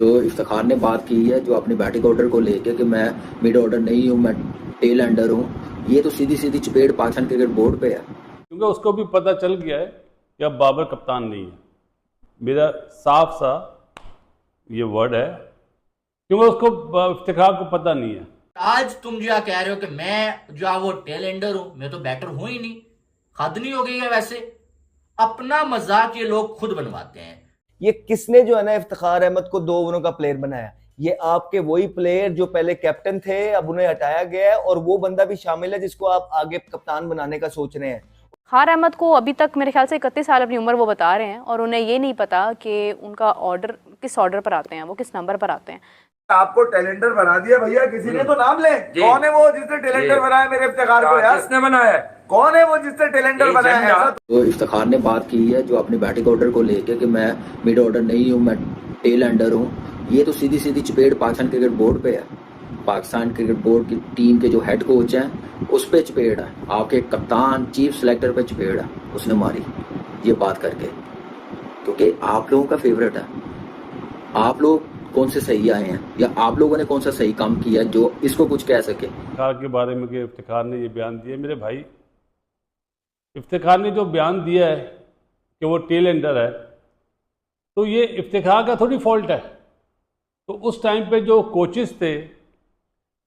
तो इफ्तिखार ने बात की है जो अपनी बैटिंग ऑर्डर को लेके कि मैं मिड ऑर्डर नहीं हूँ, मैं टेल एंडर हूँ, ये तो सीधी सीधी चपेट पाकिस्तान क्रिकेट बोर्ड पे है। क्योंकि उसको भी पता चल गया है कि अब बाबर कप्तान नहीं है। मेरा साफ सा ये वर्ड है, क्योंकि उसको इफ्तिखार को पता नहीं है। आज तुम जो कह रहे हो कि मैं जो वो टेल एंडर हूं, मैं तो बैटर हूं ही नहीं, हद नहीं हो गई है? वैसे अपना मजाक ये लोग खुद बनवाते हैं। ये किसने जो है ना इफ्तिखार अहमद को 2 ओवरों का प्लेयर बनाया? ये आपके वही प्लेयर जो पहले कैप्टन थे, अब उन्हें हटाया गया है, और वो बंदा भी शामिल है जिसको आप आगे कप्तान बनाने का सोच रहे हैं। इफ्तिखार अहमद को अभी तक मेरे ख्याल से 31 साल अपनी उम्र वो बता रहे हैं, और उन्हें ये नहीं पता कि उनका ऑर्डर किस ऑर्डर पर आते हैं, वो किस नंबर पर आते हैं। आपको टैलेंटर बना दिया भैया, किसी ने तो नाम ले। कौन है वो जिसने टैलेंटर बनाया मेरे इफ्तिखार को? यार किसने बनाया? कौन है वो जिसने टैलेंटर बनाया? ऐसा तो इफ्तिखार ने बात की है जो अपनी बैटिंग ऑर्डर को लेके कि मैं मिड ऑर्डर नहीं हूँ, मैं टेल एंडर हूँ, ये तो सीधी सीधी चपेट पाकिस्तान क्रिकेट बोर्ड पे है। पाकिस्तान क्रिकेट बोर्ड की टीम के जो हेड कोच हैं उस पे चपेट है, आपके कप्तान चीफ सिलेक्टर पे चपेट है उसने मारी ये बात करके, क्योंकि आप लोगों का फेवरेट है। आप लोग कौन से सही आए हैं, या आप लोगों ने कौन सा सही काम किया जो इसको कुछ कह सके? इफ्तिखार के बारे में कि इफ्तिखार ने ये बयान दिया, मेरे भाई इफ्तिखार ने जो बयान दिया है कि वो टेल एंडर है, तो ये इफ्तिखार का थोड़ी फॉल्ट है। तो उस टाइम पे जो कोचेस थे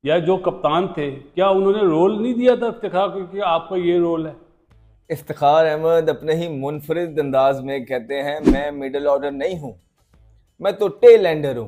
या जो कप्तान थे, क्या उन्होंने रोल नहीं दिया था इफ्तिखार को कि आपका ये रोल है? इफ्तिखार अहमद अपने ही मुनफरिद अंदाज में कहते हैं मैं मिडिल ऑर्डर नहीं हूं, मैं तो टेल एंडर हूं।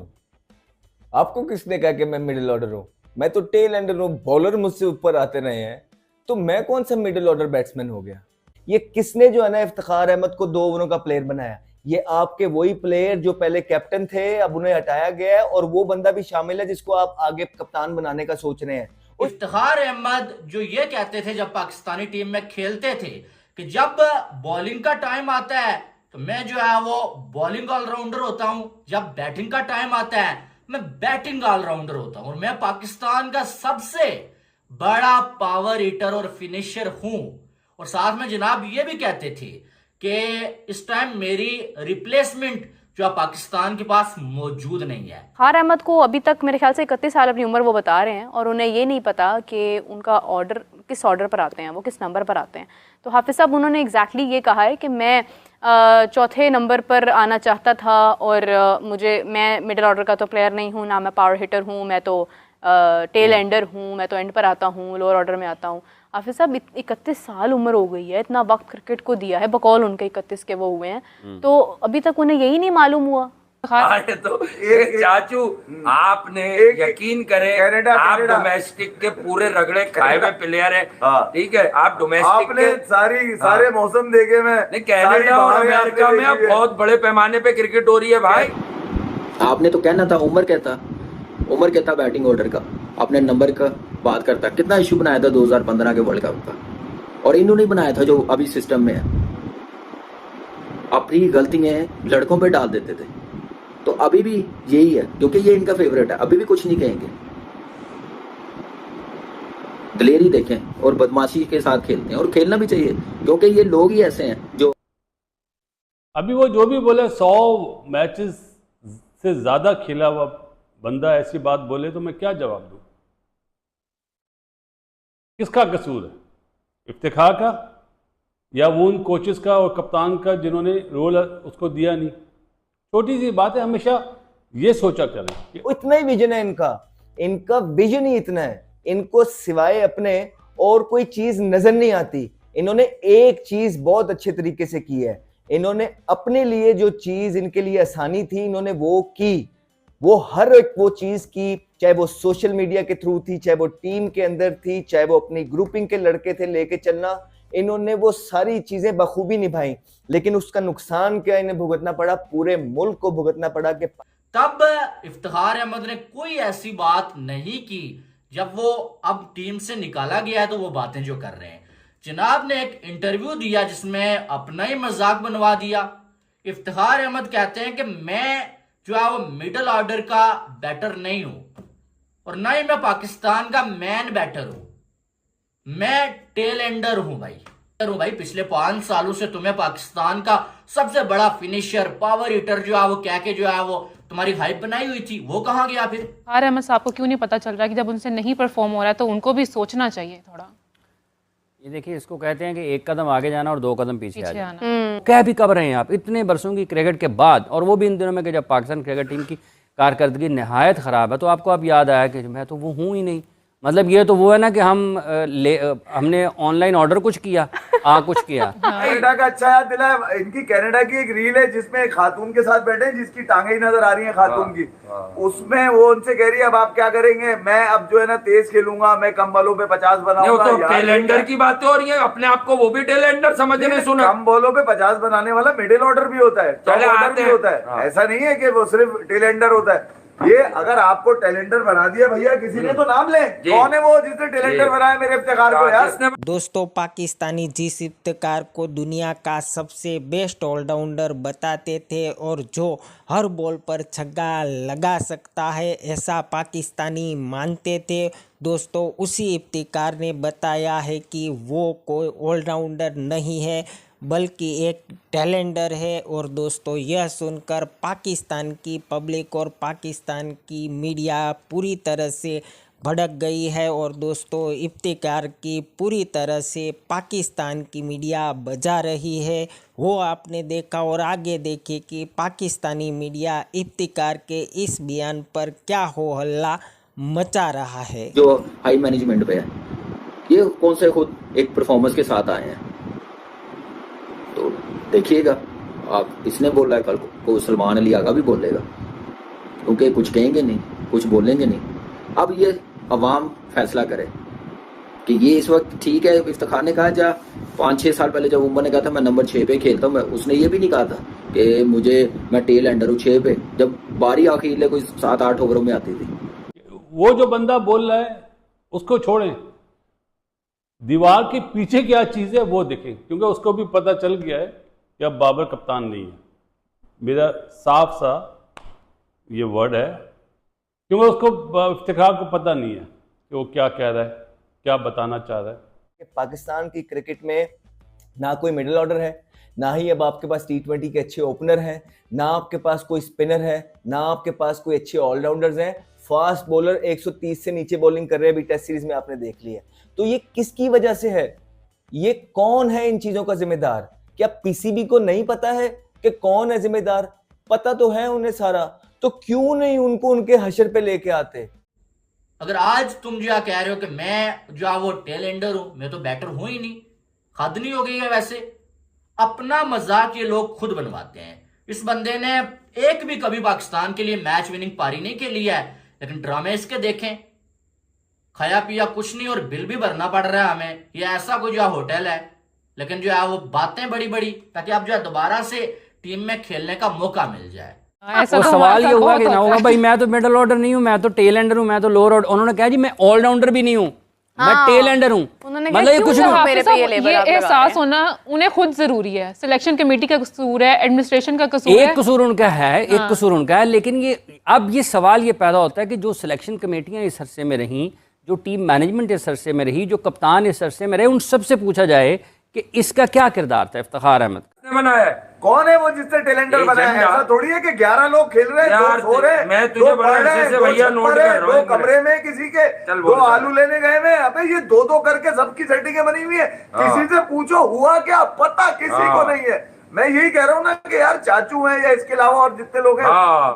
आपको किसने कहा कि मैं मिडिल ऑर्डर हूं? मैं तो टेल एंडर हूं। बॉलर मुझसे ऊपर आते रहे हैं, तो मैं कौन सा मिडिल ऑर्डर बैट्समैन हो गया? ये किसने जो है ना इफ्तिखार अहमद को 2 ओवरों का प्लेयर बनाया? ये आपके वही प्लेयर जो पहले कैप्टन थे, अब उन्हें हटाया गया है, और वो बंदा भी शामिल है जिसको आप आगे कप्तान बनाने का सोच रहे हैं। इफ्तिखार अहमद जो ये कहते थे जब पाकिस्तानी टीम में खेलते थे कि जब बॉलिंग का टाइम आता है तो मैं जो है वो बॉलिंग ऑलराउंडर होता हूं, जब बैटिंग का टाइम आता है मैं बैटिंग ऑलराउंडर होता हूं, और मैं पाकिस्तान का सबसे बड़ा पावर हीटर और फिनिशर हूं। और साथ में जनाब ये भी कहते थे कि इस टाइम मेरी रिप्लेसमेंट जो पाकिस्तान के पास मौजूद नहीं है। इफ्तिखार अहमद को अभी तक मेरे ख्याल से 31 साल अपनी उम्र वो बता रहे हैं, और उन्हें ये नहीं पता कि उनका ऑर्डर किस ऑर्डर पर आते हैं, वो किस नंबर पर आते हैं। तो हाफिज साहब उन्होंने एग्जैक्टली ये कहा है कि मैं चौथे नंबर पर आना चाहता था, और मैं मिडिल ऑर्डर का तो प्लेयर नहीं हूँ, ना मैं पावर हिटर हूँ, मैं तो टेल एंडर हूँ, मैं तो एंड पर आता हूँ, लोअर ऑर्डर में आता हूँ। हाफिज साहब 31 साल उम्र हो गई है, इतना वक्त क्रिकेट को दिया है, बकौल उनके 31 के वो हुए हैं, तो अभी तक उन्हें यही नहीं मालूम हुआ। अरे तो चाचू आपने यकीन करें, आप डोमेस्टिक के पूरे रगड़े खाए हुए प्लेयर है, ठीक है? आप डोमेस्टिक आपने सारे मौसम देखे। मैं कनाडा और अमेरिका में अब बहुत बड़े पैमाने पे क्रिकेट हो रही है भाई। आपने तो कहना था उमर कहता बैटिंग ऑर्डर का, अपने नंबर का बात करता। कितना इशू बनाया था 2015 के वर्ल्ड कप का, और इन्होंने बनाया था जो अभी सिस्टम में है। अपनी गलतियां लड़कों पे डाल देते थे, तो अभी भी यही है, क्योंकि ये इनका फेवरेट है, अभी भी कुछ नहीं कहेंगे। दलेरी देखें और बदमाशी के साथ खेलते हैं, और खेलना भी चाहिए, क्योंकि ये लोग ही ऐसे हैं जो अभी वो जो भी बोले 100 मैचेस से ज़्यादा खेला हुआ बंदा ऐसी बात बोले तो मैं क्या जवाब दूँ? किसका कसूर है? इफ्तिखार का, या वो उन कोचेस का और कप्तान का जिन्होंने रोल उसको दिया नहीं? छोटी सी बात है, हमेशा ये सोचा करें कि इतना ही विजन है इनका विजन ही इतना है, इनको सिवाय अपने और कोई चीज नजर नहीं आती। इन्होंने एक चीज बहुत अच्छे तरीके से की है, इन्होंने अपने लिए जो चीज इनके लिए आसानी थी इन्होंने वो की, वो हर एक वो चीज की, चाहे वो सोशल मीडिया के थ्रू थी, चाहे वो टीम के अंदर थी, चाहे वो अपनी ग्रुपिंग के लड़के थे लेके चलना, इन्होंने वो सारी चीजें बखूबी निभाई। लेकिन उसका नुकसान क्या इन्हें भुगतना पड़ा? पूरे मुल्क को भुगतना पड़ा। कि तब इफ्तिखार अहमद ने कोई ऐसी बात नहीं की, जब वो अब टीम से निकाला गया है तो वो बातें जो कर रहे हैं। जनाब ने एक इंटरव्यू दिया जिसमें अपना ही मजाक बनवा दिया। इफ्तिखार अहमद कहते हैं कि मैं जो है वो मिडिल ऑर्डर का बैटर नहीं हूं, और ना ही मैं पाकिस्तान का मैन बैटर हूं, मैं टेल एंडर हूं भाई। पिछले 5 सालों से तुम्हें पाकिस्तान का सबसे बड़ा फिनिशर, पावर हिटर जो है वो कह के जो है वो तुम्हारी हाइप बनाई हुई थी वो कहाँ गया फिर? फ़ार अहमद साहब को क्यों नहीं पता चल रहा कि जब उनसे नहीं परफॉर्म हो रहा है तो उनको भी सोचना चाहिए थोड़ा। ये देखिए, इसको कहते हैं कि एक कदम आगे जाना और दो कदम पीछे आ जाना। आना। कह भी कब रहे हैं आप इतने बरसों की क्रिकेट के बाद, और वो भी इन दिनों में कि जब पाकिस्तान क्रिकेट टीम की कारकर्दगी नहायत ख़राब है, तो आपको अब याद आया कि मैं तो वो हूँ ही नहीं। मतलब ये तो वो है ना कि हमने ऑनलाइन ऑर्डर कुछ किया, कुछ किया। कनाडा का अच्छा याद दिला। इनकी कनाडा की एक रील है जिसमें एक खातून के साथ बैठे हैं जिसकी टांगे ही नजर आ रही हैं खातून की। उसमें वो उनसे कह रही है अब आप क्या करेंगे, मैं अब जो है ना तेज खेलूंगा, मैं कम बॉलों पे 50 बनाऊंगा। तो टेलेंडर की बातें हो रही है, अपने आप को वो भी टेलेंडर समझने सुना। कम बॉलों पे 50 बनाने वाला मिडिल ऑर्डर भी होता है, टॉप ऑर्डर भी होता है। ऐसा नहीं है कि वो सिर्फ टेलेंडर होता है। ये अगर आपको टैलेंटर बना दिया भैया किसी ने तो नाम ले, कौन है वो जिसने टैलेंटर बनाया मेरे इफ्तिखार को यार? दोस्तों, पाकिस्तानी जिस इफ्तिकार को दुनिया का सबसे बेस्ट ऑलराउंडर बताते थे और जो हर बॉल पर छक्का लगा सकता है ऐसा पाकिस्तानी मानते थे, दोस्तों उसी इफ्तिकार ने बताया है कि वो कोई ऑलराउंडर नहीं है बल्कि एक टैलेंडर है। और दोस्तों यह सुनकर पाकिस्तान की पब्लिक और पाकिस्तान की मीडिया पूरी तरह से भड़क गई है और दोस्तों इफ्तिकार की पूरी तरह से पाकिस्तान की मीडिया बजा रही है। वो आपने देखा और आगे देखे कि पाकिस्तानी मीडिया इफ्तिकार के इस बयान पर क्या हो हल्ला मचा रहा है। जो हाई मैनेजमेंट पे है, ये कौन से खुद एक परफॉर्मेंस के साथ आए हैं, तो देखिएगा आप। इसने बोला है, कल को सलमान अली आगा भी बोलेगा, क्योंकि कुछ कहेंगे नहीं, कुछ बोलेंगे नहीं। अब ये अवाम फैसला करे कि ये इस वक्त ठीक है। इफ्तिखार ने कहा जा 5-6 साल पहले जब उमर ने कहा था मैं नंबर 6 पे खेलता हूँ, उसने ये भी नहीं कहा था कि मैं टेल एंडर हूँ 6 पे, जब बारी आखिर कोई 7-8 ओवरों में आती थी। वो जो बंदा बोल रहा है उसको छोड़ें, दीवार के पीछे क्या चीज़ है वो देखें, क्योंकि उसको भी पता चल गया है कि अब बाबर कप्तान नहीं है। मेरा साफ सा ये वर्ड है, क्योंकि उसको इफ्तिखार को पता नहीं है कि वो क्या कह रहा है, क्या बताना चाह रहा है। पाकिस्तान की क्रिकेट में ना कोई मिडिल ऑर्डर है, ना ही अब आपके पास T20 के अच्छे ओपनर हैं, ना आपके पास कोई स्पिनर है, ना आपके पास कोई अच्छे ऑलराउंडर्स हैं। फास्ट बॉलर 130 से नीचे बॉलिंग कर रहे हैं, अभी टेस्ट सीरीज में आपने देख लिया। तो ये किसकी वजह से है? ये कौन है इन चीजों का जिम्मेदार? क्या पीसीबी को नहीं पता है कि कौन है जिम्मेदार? पता तो है उन्हें सारा, तो क्यों नहीं उनको उनके हशर पे लेके आते? अगर आज तुम जो कह रहे हो कि मैं जो वो टेलेंडर हूं, मैं तो बैटर हूं ही नहीं, हद नहीं हो गई है? वैसे अपना मजाक ये लोग खुद बनवाते हैं। इस बंदे ने एक भी कभी पाकिस्तान के लिए मैच विनिंग पारी नहीं खेली है, लेकिन ड्रामे इसके देखें, खाया पिया कुछ नहीं और बिल भी भरना पड़ रहा है हमें। ये ऐसा कोई जो होटल है, लेकिन जो है वो बातें बड़ी बड़ी, ताकि आप जो है दोबारा से टीम में खेलने का मौका मिल जाए। ऐसा तो तो सवाल ये हुआ कि ना होता होगा है। भाई मैं तो मिडल ऑर्डर नहीं हूँ, मैं तो टेल एंडर हूँ, मैं तो लोअर ऑर्डर। उन्होंने कहा जी मैं ऑलराउंडर भी नहीं हूँ, मैं टेल एंडर हूँ। उन्होंने मतलब ये कुछ नहीं। मेरे पे ये लेबर आप लगा रहे एहसास हैं। होना उन्हें खुद जरूरी है। सिलेक्शन कमेटी का कसूर है, एडमिनिस्ट्रेशन का कसूर है। एक कसूर उनका है, एक कसूर उनका है, लेकिन ये अब ये सवाल ये पैदा होता है कि जो सिलेक्शन कमेटियां इस अरसे में रहीं, जो टीम मैनेजमेंट इस अरसे में रही, जो कप्तान इस अरसे में रहे, उन सबसे पूछा जाए कि इसका क्या किरदार था इफ्तिखार अहमद? बनाया है कौन है वो जिसने टैलेंटर बनाया है? ऐसा थोड़ी है कि 11 लोग खेल रहे हैं, यार, 2 सो रहे हैं, मैं तुझे 2 बड़ा पढ़ रहे हैं, अच्छे से 2 भैया नोट छप्पर कर है, रहा हूं 2 एक कमरे में किसी के, चल 2 बोल रहा है। आलू लेने गए में। अबे ये 2-2 करके सबकी सेटिंगें बनी हुई है। किसी से पूछो हुआ क्या, पता किसी को नहीं है। मैं यही कह रहा हूँ ना कि यार चाचू हैं या इसके अलावा और जितने लोग हैं,